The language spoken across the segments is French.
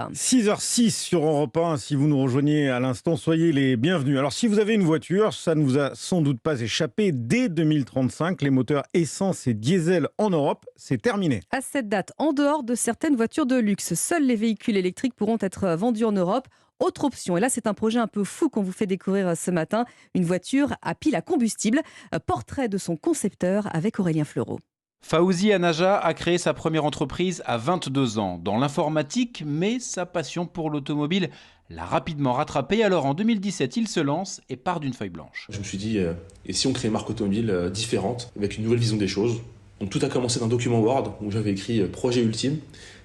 6h06 sur Europe 1, si vous nous rejoignez à l'instant, soyez les bienvenus. Alors si vous avez une voiture, ça ne vous a sans doute pas échappé, dès 2035, les moteurs essence et diesel en Europe, c'est terminé. À cette date, en dehors de certaines voitures de luxe, seuls les véhicules électriques pourront être vendus en Europe. Autre option, et là c'est un projet un peu fou qu'on vous fait découvrir ce matin, une voiture à pile à combustible. Portrait de son concepteur avec Aurélien Fleureau. Fawzi Anaja a créé sa première entreprise à 22 ans dans l'informatique, mais sa passion pour l'automobile l'a rapidement rattrapé. Alors en 2017, il se lance et part d'une feuille blanche. Je me suis dit, et si on crée une marque automobile différente, avec une nouvelle vision des choses. Donc tout a commencé d'un document Word où j'avais écrit projet ultime.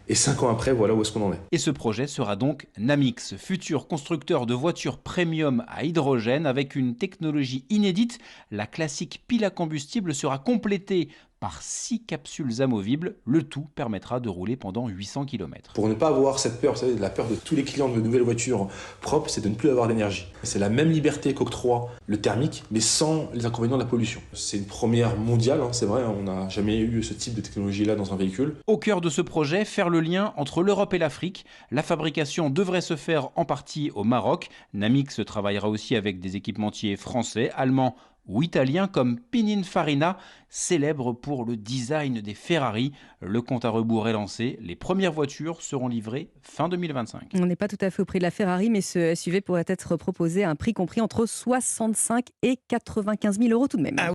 Et 5 ans après, voilà où est-ce qu'on en est. Et ce projet sera donc Namix, futur constructeur de voitures premium à hydrogène avec une technologie inédite. La classique pile à combustible sera complétée par 6 capsules amovibles. Le tout permettra de rouler pendant 800 km. Pour ne pas avoir cette peur, vous savez, la peur de tous les clients de nouvelles voitures propres, c'est de ne plus avoir d'énergie. C'est la même liberté qu'octroie le thermique, mais sans les inconvénients de la pollution. C'est une première mondiale, c'est vrai, on n'a jamais eu ce type de technologie-là dans un véhicule. Au cœur de ce projet, faire le lien entre l'Europe et l'Afrique. La fabrication devrait se faire en partie au Maroc. Namix travaillera aussi avec des équipementiers français, allemands ou italiens comme Pininfarina, célèbre pour le design des Ferrari. Le compte à rebours est lancé. Les premières voitures seront livrées fin 2025. On n'est pas tout à fait au prix de la Ferrari, mais ce SUV pourrait être proposé à un prix compris entre 65 et 95 000 euros tout de même.